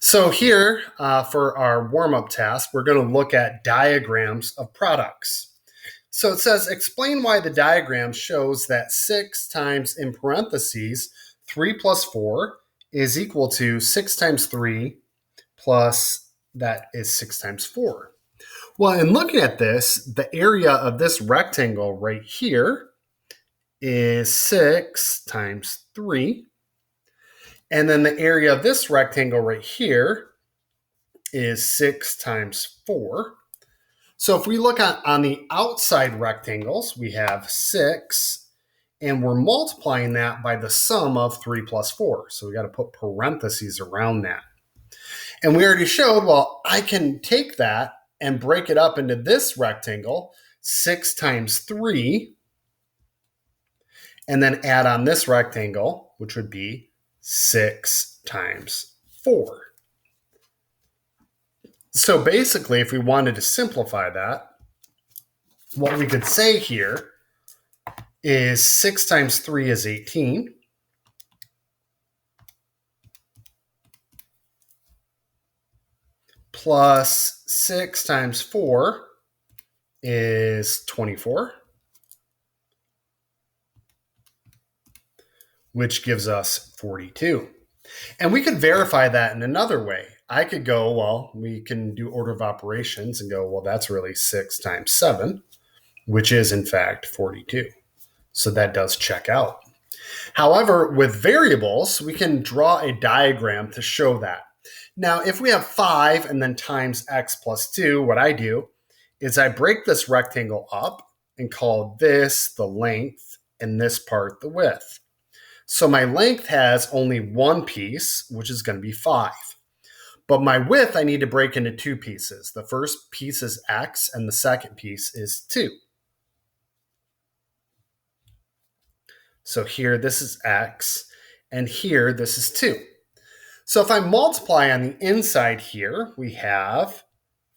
So here for our warm-up task, we're going to look at diagrams of products. So it says, explain why the diagram shows that 6 times in parentheses 3 plus 4 is equal to 6 times 3 plus that is 6 times 4. Well, in looking at this, the area of this rectangle right here is 6 times 3. And then the area of this rectangle right here is 6 times 4. So if we look on the outside rectangles, we have 6, and we're multiplying that by the sum of 3 plus 4. So we got to put parentheses around that. And we already showed, well, I can take that and break it up into this rectangle, 6 times 3, and then add on this rectangle, which would be 6 times 4. So basically, if we wanted to simplify that, what we could say here is 6 times 3 is 18. Plus 6 times 4 is 24, which gives us 42. And we could verify that in another way. I could go, well, we can do order of operations and go, well, that's really 6 times 7, which is in fact 42. So that does check out. However, with variables, we can draw a diagram to show that. Now, if we have 5 and then times x plus 2, what I do is I break this rectangle up and call this the length and this part the width. So my length has only one piece, which is going to be 5. But my width I need to break into two pieces. The first piece is x and the second piece is 2. So here this is x and here this is 2. So if I multiply on the inside here, we have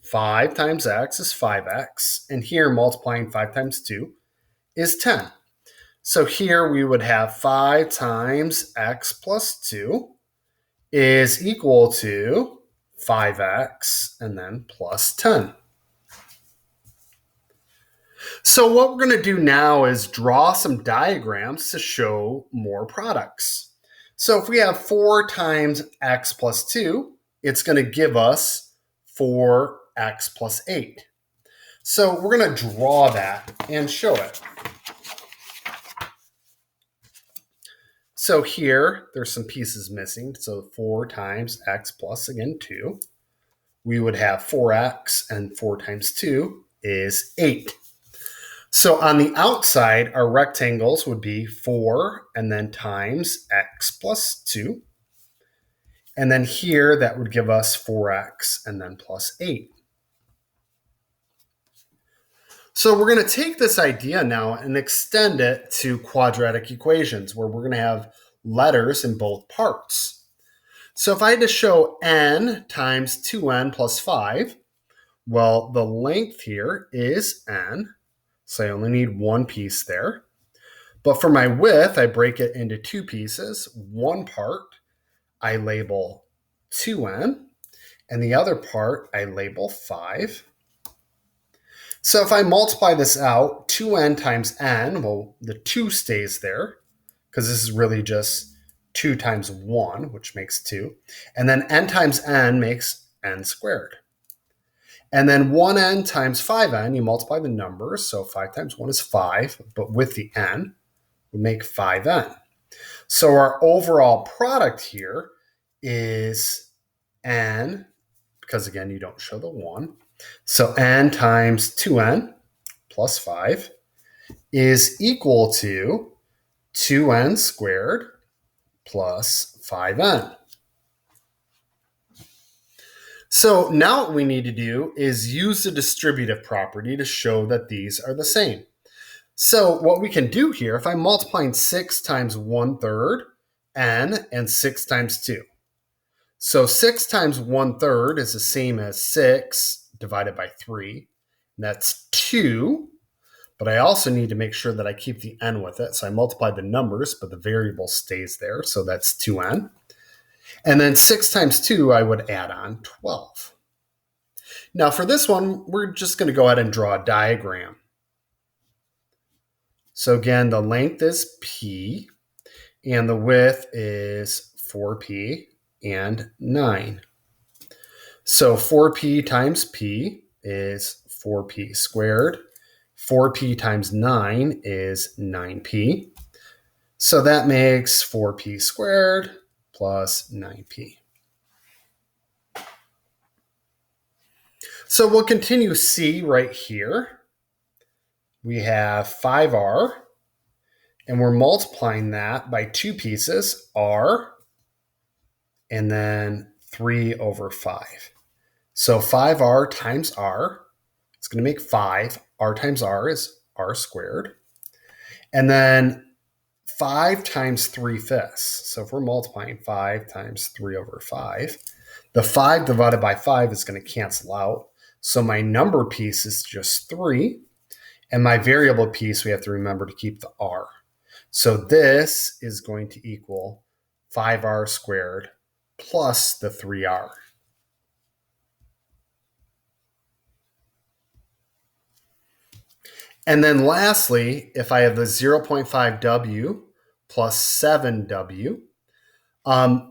5 times x is 5x, and here multiplying 5 times 2 is 10. So here we would have 5 times x plus 2 is equal to 5x and then plus 10. So what we're going to do now is draw some diagrams to show more products. So if we have 4 times x plus 2, it's going to give us 4x plus 8. So we're going to draw that and show it. So here, there's some pieces missing. So 4 times x plus, again, 2. We would have 4x, and 4 times 2 is 8. So on the outside, our rectangles would be 4 and then times x plus 2. And then here, that would give us 4x and then plus 8. So we're going to take this idea now and extend it to quadratic equations, where we're going to have letters in both parts. So if I had to show n times 2n plus 5, well, the length here is n. So I only need one piece there. But for my width, I break it into two pieces. One part I label 2n, and the other part I label 5. So if I multiply this out, 2n times n, well, the 2 stays there, because this is really just 2 times 1, which makes 2. And then n times n makes n squared. And then 1n times 5n, you multiply the numbers. So 5 times 1 is 5, but with the n, we make 5n. So our overall product here is n, because again, you don't show the 1. So n times 2n plus 5 is equal to 2n squared plus 5n. So now what we need to do is use the distributive property to show that these are the same. So what we can do here, if I'm multiplying 6 times 1/3 n and 6 times 2. So 6 times 1/3 is the same as 6 divided by 3. And that's 2. But I also need to make sure that I keep the n with it. So I multiply the numbers, but the variable stays there. So that's 2n. And then 6 times 2, I would add on 12. Now for this one, we're just going to go ahead and draw a diagram. So again, the length is p, and the width is 4p and 9. So 4p times p is 4p squared. 4p times 9 is 9p. So that makes 4p squared plus 9p. So we'll continue C right here. We have 5r, and we're multiplying that by 2 pieces, r, and then 3 over 5. So 5r times r, it's going to make 5. R times r is r squared. And then 5 times 3/5. So if we're multiplying 5 times 3 over 5, the 5 divided by 5 is going to cancel out. So my number piece is just 3. And my variable piece, we have to remember to keep the r. So this is going to equal 5r squared plus the 3r. And then lastly, if I have the 0.5w plus 7w,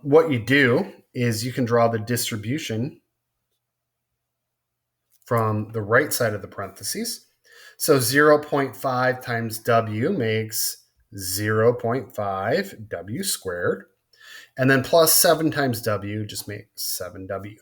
what you do is you can draw the distribution from the right side of the parentheses. So 0.5 times w makes 0.5 w squared. And then plus 7 times w just makes 7w.